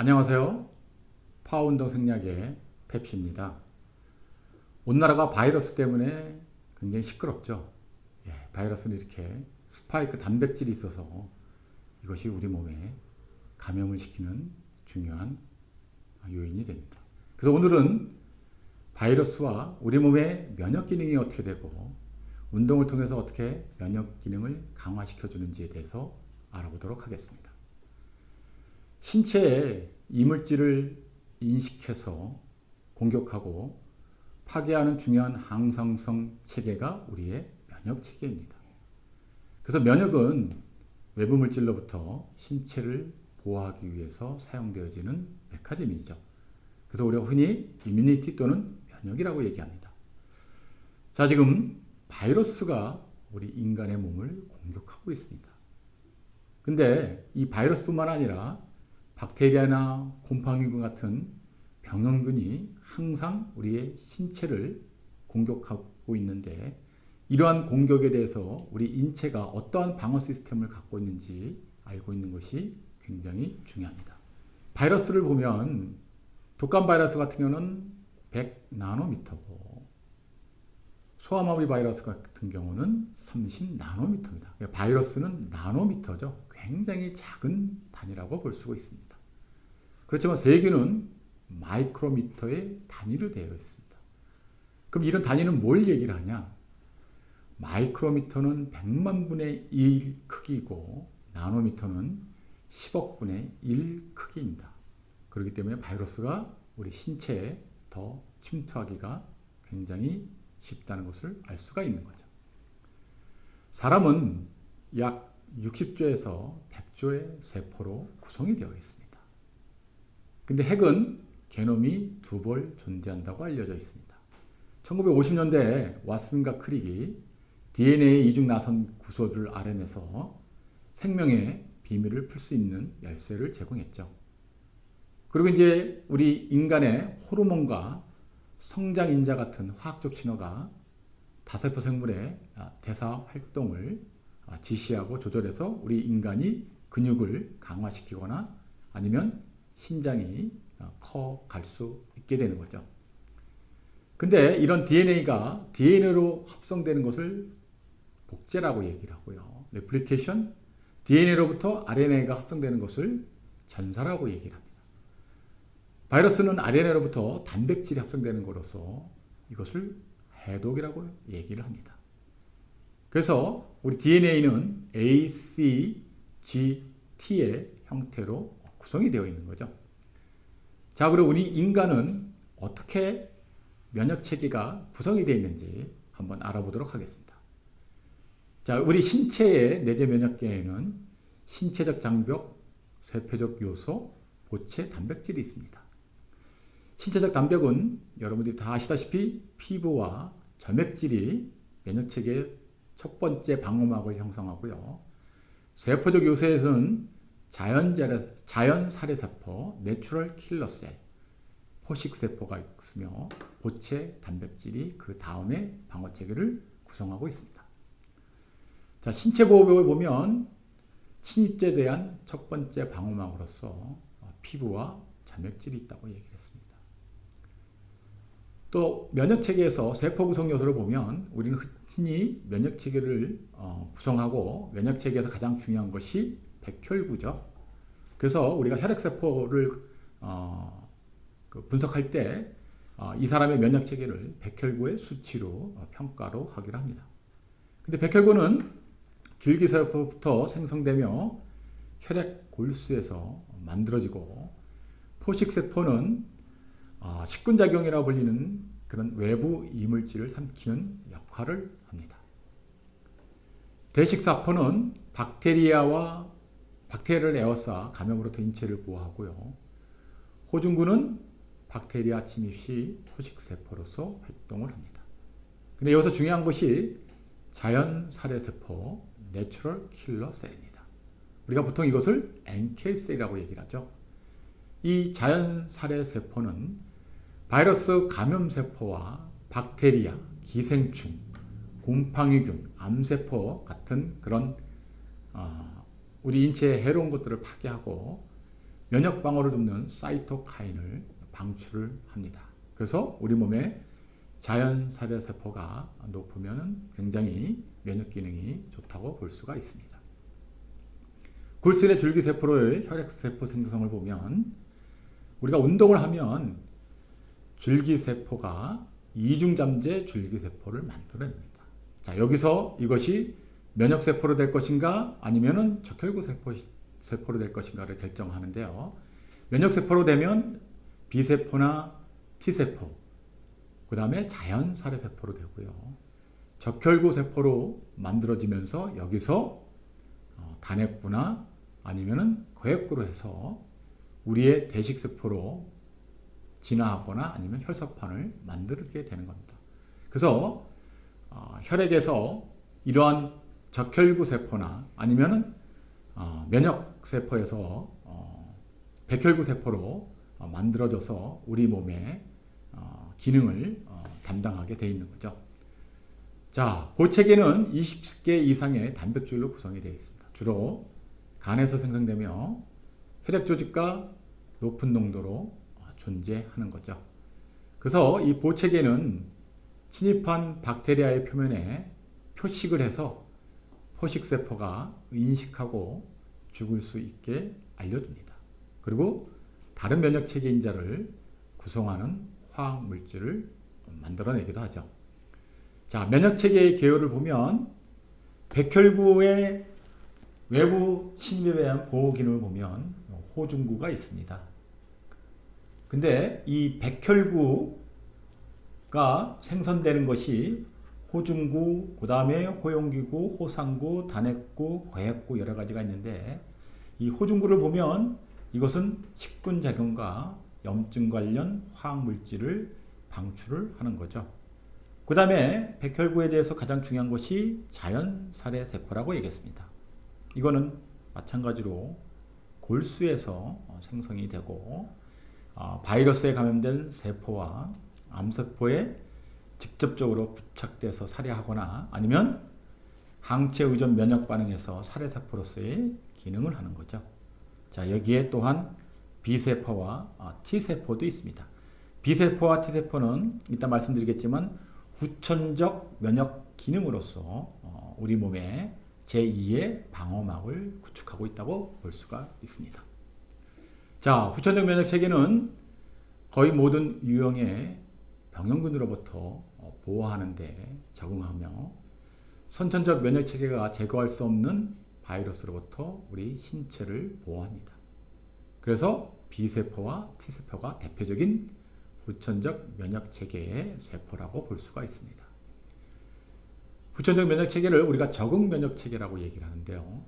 안녕하세요. 파워운동 생략의 펩시입니다. 온 나라가 바이러스 때문에 굉장히 시끄럽죠. 바이러스는 이렇게 스파이크 단백질이 있어서 이것이 우리 몸에 감염을 시키는 중요한 요인이 됩니다. 그래서 오늘은 바이러스와 우리 몸의 면역 기능이 어떻게 되고 운동을 통해서 어떻게 면역 기능을 강화시켜 주는지에 대해서 알아보도록 하겠습니다. 신체에 이물질을 인식해서 공격하고 파괴하는 중요한 항상성 체계가 우리의 면역 체계입니다. 그래서 면역은 외부 물질로부터 신체를 보호하기 위해서 사용되어지는 메커니즘이죠. 그래서 우리가 흔히 이뮤니티 또는 면역이라고 얘기합니다. 자, 지금 바이러스가 우리 인간의 몸을 공격하고 있습니다. 근데 이 바이러스뿐만 아니라 박테리아나 곰팡이균 같은 병원균이 항상 우리의 신체를 공격하고 있는데 이러한 공격에 대해서 우리 인체가 어떠한 방어 시스템을 갖고 있는지 알고 있는 것이 굉장히 중요합니다. 바이러스를 보면 독감 바이러스 같은 경우는 100나노미터고 소아마비 바이러스 같은 경우는 30나노미터입니다. 바이러스는 나노미터죠. 굉장히 작은 단위라고 볼 수가 있습니다. 그렇지만 세균은 마이크로미터의 단위로 되어 있습니다. 그럼 이런 단위는 뭘 얘기를 하냐? 마이크로미터는 100만 분의 1 크기고 나노미터는 10억 분의 1 크기입니다. 그렇기 때문에 바이러스가 우리 신체에 더 침투하기가 굉장히 쉽다는 것을 알 수가 있는 거죠. 사람은 약 60조에서 100조의 세포로 구성이 되어 있습니다. 근데 핵은 게놈이 2벌 존재한다고 알려져 있습니다. 1950년대에 왓슨과 크릭이 DNA 이중 나선 구조를 알아내서 생명의 비밀을 풀 수 있는 열쇠를 제공했죠. 그리고 이제 우리 인간의 호르몬과 성장인자 같은 화학적 신호가 다세포 생물의 대사 활동을 지시하고 조절해서 우리 인간이 근육을 강화시키거나 아니면 신장이 커 갈 수 있게 되는 거죠. 근데 이런 DNA가 DNA로 합성되는 것을 복제라고 얘기를 하고요. 레플리케이션, DNA로부터 RNA가 합성되는 것을 전사라고 얘기를 합니다. 바이러스는 RNA로부터 단백질이 합성되는 것으로서 이것을 해독이라고 얘기를 합니다. 그래서 우리 DNA는 A, C, G, T의 형태로 구성이 되어 있는 거죠. 자, 그리고 우리 인간은 어떻게 면역 체계가 구성이 되어 있는지 한번 알아보도록 하겠습니다. 자, 우리 신체의 내재 면역계에는 신체적 장벽, 세포적 요소, 보채 단백질이 있습니다. 신체적 단벽은 여러분들이 다 아시다시피 피부와 점액질이 면역체계의 첫 번째 방어막을 형성하고요. 세포적 요소에서는 자연살해세포, 내추럴 킬러셀, 포식세포가 있으며 보채 단백질이 그 다음에 방어체계를 구성하고 있습니다. 자, 신체 보호벽을 보면 침입자에 대한 첫 번째 방어막으로서 피부와 점액질이 있다고 얘기를 했습니다. 또 면역체계에서 세포 구성 요소를 보면 우리는 흔히 면역체계를 구성하고 면역체계에서 가장 중요한 것이 백혈구죠. 그래서 우리가 혈액세포를 분석할 때 이 사람의 면역체계를 백혈구의 수치로 평가로 하기로 합니다. 근데 백혈구는 줄기세포부터 생성되며 혈액 골수에서 만들어지고 포식세포는 식군작용이라고 불리는 그런 외부 이물질을 삼키는 역할을 합니다. 대식사포는 박테리아를 에워싸 감염으로부터 인체를 보호하고요. 호중구는 박테리아 침입 시 포식세포로서 활동을 합니다. 근데 여기서 중요한 것이 자연살해세포, 내추럴 킬러 셀입니다. 우리가 보통 이것을 NK셀이라고 얘기를 하죠. 이 자연살해세포는 바이러스 감염세포와 박테리아, 기생충, 곰팡이균, 암세포 같은 그런 우리 인체에 해로운 것들을 파괴하고 면역 방어를 돕는 사이토카인을 방출을 합니다. 그래서 우리 몸에 자연 살해 세포가 높으면 굉장히 면역 기능이 좋다고 볼 수가 있습니다. 골수의 줄기세포로의 혈액세포 생성을 보면 우리가 운동을 하면 줄기세포가 이중잠재 줄기세포를 만들어냅니다. 자, 여기서 이것이 면역세포로 될 것인가 아니면은 적혈구 세포로 될 것인가를 결정하는데요. 면역세포로 되면 B세포나 T세포, 그 다음에 자연 살해세포로 되고요. 적혈구 세포로 만들어지면서 여기서 단핵구나 아니면은 거획구로 해서 우리의 대식세포로 진화하거나 아니면 혈소판을 만들게 되는 겁니다. 그래서 혈액에서 이러한 적혈구 세포나 아니면은 면역세포에서 백혈구 세포로 만들어져서 우리 몸의 기능을 담당하게 되어 있는 거죠. 자, 고체계는 20개 이상의 단백질로 구성이 되어 있습니다. 주로 간에서 생성되며 혈액 조직과 높은 농도로 존재하는 거죠. 그래서 이 보체계는 침입한 박테리아의 표면에 표식을 해서 포식세포가 인식하고 죽을 수 있게 알려줍니다. 그리고 다른 면역체계 인자를 구성하는 화학물질을 만들어내기도 하죠. 자, 면역체계의 개요를 보면 백혈구의 외부 침입에 대한 보호 기능을 보면 호중구가 있습니다. 근데 이 백혈구가 생성되는 것이 호중구, 그 다음에 호용기구, 호상구, 단핵구, 거획구 여러 가지가 있는데 이 호중구를 보면 이것은 식분작용과 염증 관련 화학물질을 방출을 하는 거죠. 그 다음에 백혈구에 대해서 가장 중요한 것이 자연살해세포라고 얘기했습니다. 이거는 마찬가지로 골수에서 생성이 되고 바이러스에 감염된 세포와 암세포에 직접적으로 부착돼서 살해하거나 아니면 항체 의존 면역 반응에서 살해세포로서의 기능을 하는 거죠. 자, 여기에 또한 B세포와 T세포도 있습니다. B세포와 T세포는 이따 말씀드리겠지만 후천적 면역 기능으로서 우리 몸에 제2의 방어막을 구축하고 있다고 볼 수가 있습니다. 자, 후천적 면역 체계는 거의 모든 유형의 병원균으로부터 보호하는 데 적응하며 선천적 면역 체계가 제거할 수 없는 바이러스로부터 우리 신체를 보호합니다. 그래서 B세포와 T세포가 대표적인 후천적 면역 체계의 세포라고 볼 수가 있습니다. 후천적 면역 체계를 우리가 적응 면역 체계라고 얘기를 하는데요.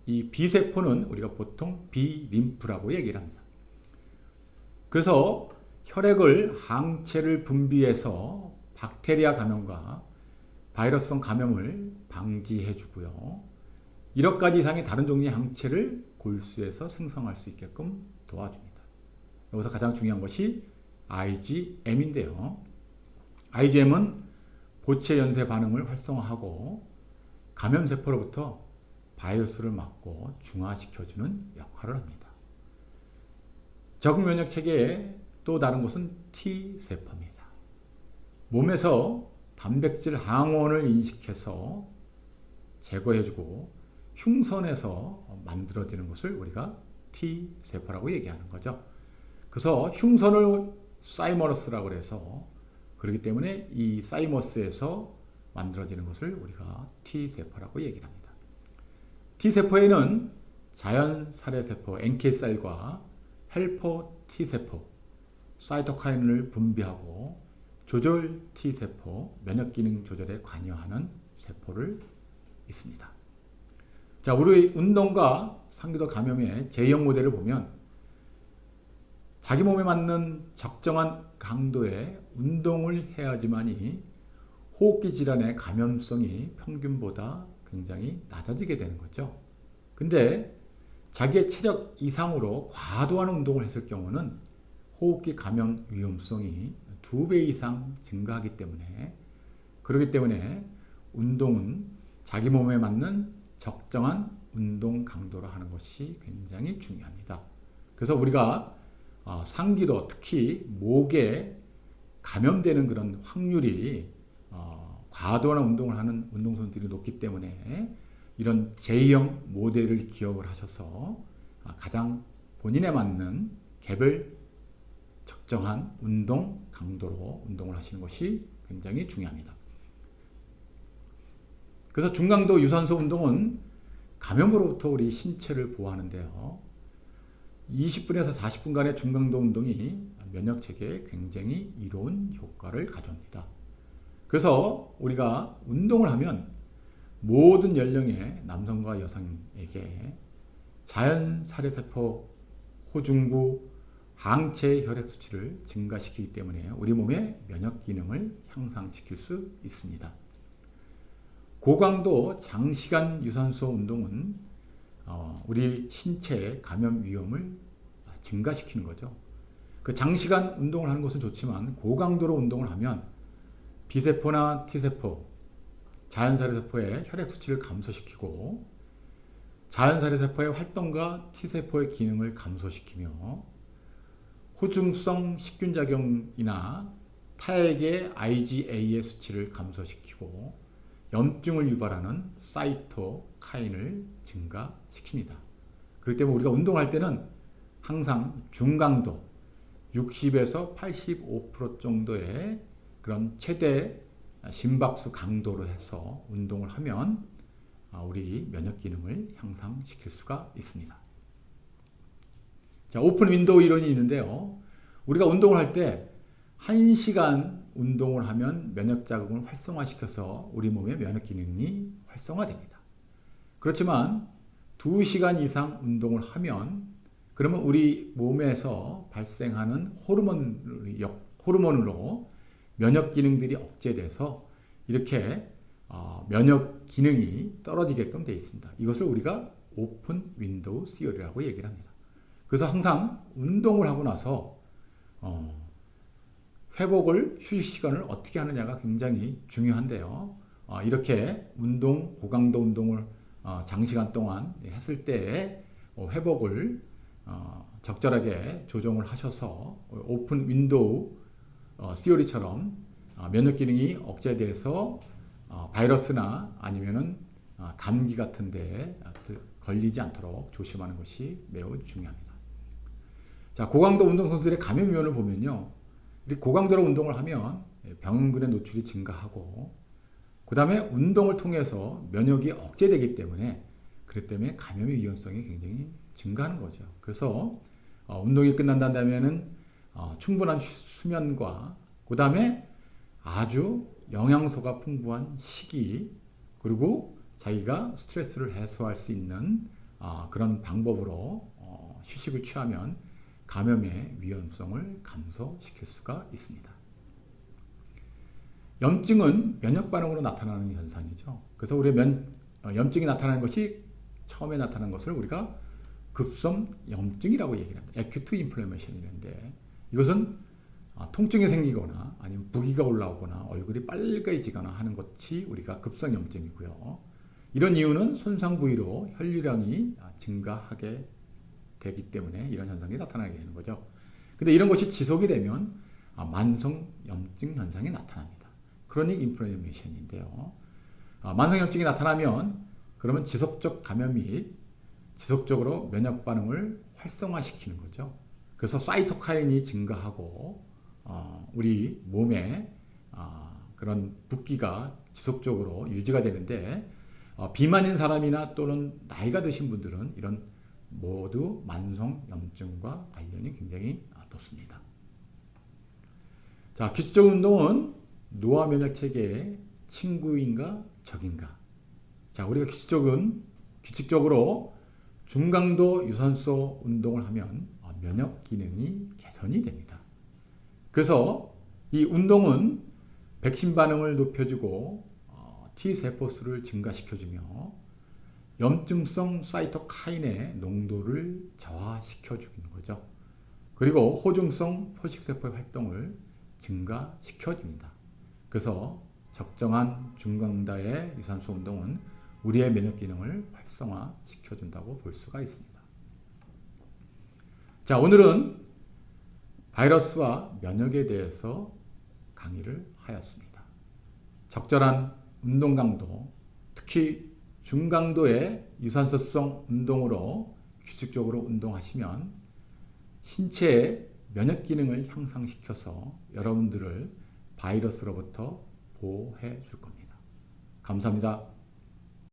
이 B세포는 우리가 보통 B림프라고 얘기를 합니다. 그래서 혈액을 항체를 분비해서 박테리아 감염과 바이러스성 감염을 방지해 주고요. 1억 가지 이상의 다른 종류의 항체를 골수에서 생성할 수 있게끔 도와줍니다. 여기서 가장 중요한 것이 IgM인데요. IgM은 보체 연쇄 반응을 활성화하고 감염세포로부터 바이러스를 막고 중화시켜주는 역할을 합니다. 적응 면역 체계의 또 다른 것은 T세포입니다. 몸에서 단백질 항원을 인식해서 제거해주고 흉선에서 만들어지는 것을 우리가 T세포라고 얘기하는 거죠. 그래서 흉선을 사이머러스라고 해서 그렇기 때문에 이 사이머스에서 만들어지는 것을 우리가 T세포라고 얘기를 합니다. T세포에는 자연 살해세포 NK셀과 헬퍼 T세포, 사이토카인을 분비하고 조절 T세포, 면역기능 조절에 관여하는 세포를 있습니다. 자, 우리 운동과 상기도 감염의 제형 모델을 보면 자기 몸에 맞는 적정한 강도의 운동을 해야지만이 호흡기 질환의 감염성이 평균보다 굉장히 낮아지게 되는 거죠. 근데 자기의 체력 이상으로 과도한 운동을 했을 경우는 호흡기 감염 위험성이 2배 이상 증가하기 때문에 그렇기 때문에 운동은 자기 몸에 맞는 적정한 운동 강도로 하는 것이 굉장히 중요합니다. 그래서 우리가 상기도 특히 목에 감염되는 그런 확률이 과도한 운동을 하는 운동선수들이 높기 때문에 이런 제2형 모델을 기억을 하셔서 가장 본인에 맞는 개별 적정한 운동 강도로 운동을 하시는 것이 굉장히 중요합니다. 그래서 중강도 유산소 운동은 감염으로부터 우리 신체를 보호하는데요. 20분에서 40분간의 중강도 운동이 면역체계에 굉장히 이로운 효과를 가져옵니다. 그래서 우리가 운동을 하면 모든 연령의 남성과 여성에게 자연살해세포, 호중구, 항체 혈액 수치를 증가시키기 때문에 우리 몸의 면역 기능을 향상시킬 수 있습니다. 고강도 장시간 유산소 운동은 우리 신체의 감염 위험을 증가시키는 거죠. 그 장시간 운동을 하는 것은 좋지만 고강도로 운동을 하면 B세포나 T세포, 자연살해세포의 혈액 수치를 감소시키고 자연살해세포의 활동과 T세포의 기능을 감소시키며 호중성 식균작용이나 타액의 IgA의 수치를 감소시키고 염증을 유발하는 사이토카인을 증가시킵니다. 그렇기 때문에 우리가 운동할 때는 항상 중강도 60에서 85% 정도의 그런 최대 심박수 강도로 해서 운동을 하면 우리 면역 기능을 향상시킬 수가 있습니다. 자, 오픈 윈도우 이론이 있는데요. 우리가 운동을 할 때 1시간 운동을 하면 면역 자극을 활성화시켜서 우리 몸의 면역 기능이 활성화됩니다. 그렇지만 2시간 이상 운동을 하면 그러면 우리 몸에서 발생하는 호르몬으로 면역 기능들이 억제돼서 이렇게 면역 기능이 떨어지게끔 되어 있습니다. 이것을 우리가 오픈 윈도우 시어리라고 얘기를 합니다. 그래서 항상 운동을 하고 나서 회복을, 휴식 시간을 어떻게 하느냐가 굉장히 중요한데요. 이렇게 고강도 운동을 장시간 동안 했을 때 회복을 적절하게 조정을 하셔서 오픈 윈도우 시오리처럼 면역 기능이 억제돼서 바이러스나 아니면은 감기 같은 데 걸리지 않도록 조심하는 것이 매우 중요합니다. 자, 고강도 운동선수들의 감염 위험을 보면요. 고강도로 운동을 하면 병원군의 노출이 증가하고 그 다음에 운동을 통해서 면역이 억제되기 때문에 그렇기 때문에 감염의 위험성이 굉장히 증가하는 거죠. 그래서 운동이 끝난다면은 충분한 수면과 그 다음에 아주 영양소가 풍부한 식이 그리고 자기가 스트레스를 해소할 수 있는 그런 방법으로 휴식을 취하면 감염의 위험성을 감소시킬 수가 있습니다. 염증은 면역 반응으로 나타나는 현상이죠. 그래서 우리 염증이 나타나는 것이 처음에 나타난 것을 우리가 급성 염증이라고 얘기를 합니다. acute inflammation인데 이것은 통증이 생기거나 아니면 부기가 올라오거나 얼굴이 빨개지거나 하는 것이 우리가 급성 염증이고요. 이런 이유는 손상 부위로 혈류량이 증가하게 되기 때문에 이런 현상이 나타나게 되는 거죠. 근데 이런 것이 지속이 되면 만성 염증 현상이 나타납니다. 크로닉 인플레이메이션인데요. 만성 염증이 나타나면 그러면 지속적 감염 및 지속적으로 면역 반응을 활성화시키는 거죠. 그래서 사이토카인이 증가하고 우리 몸에 그런 붓기가 지속적으로 유지가 되는데 비만인 사람이나 또는 나이가 드신 분들은 이런 모두 만성 염증과 관련이 굉장히 높습니다. 자, 규칙적 운동은 노화 면역 체계의 친구인가 적인가? 자, 우리가 규칙적으로 중강도 유산소 운동을 하면 면역 기능이 개선이 됩니다. 그래서 이 운동은 백신 반응을 높여주고 T세포수를 증가시켜주며 염증성 사이토카인의 농도를 저하시켜주는 거죠. 그리고 호중성 포식세포의 활동을 증가시켜줍니다. 그래서 적정한 중강도의 유산소 운동은 우리의 면역 기능을 활성화시켜준다고 볼 수가 있습니다. 자, 오늘은 바이러스와 면역에 대해서 강의를 하였습니다. 적절한 운동 강도, 특히 중강도의 유산소성 운동으로 규칙적으로 운동하시면 신체의 면역 기능을 향상시켜서 여러분들을 바이러스로부터 보호해 줄 겁니다. 감사합니다.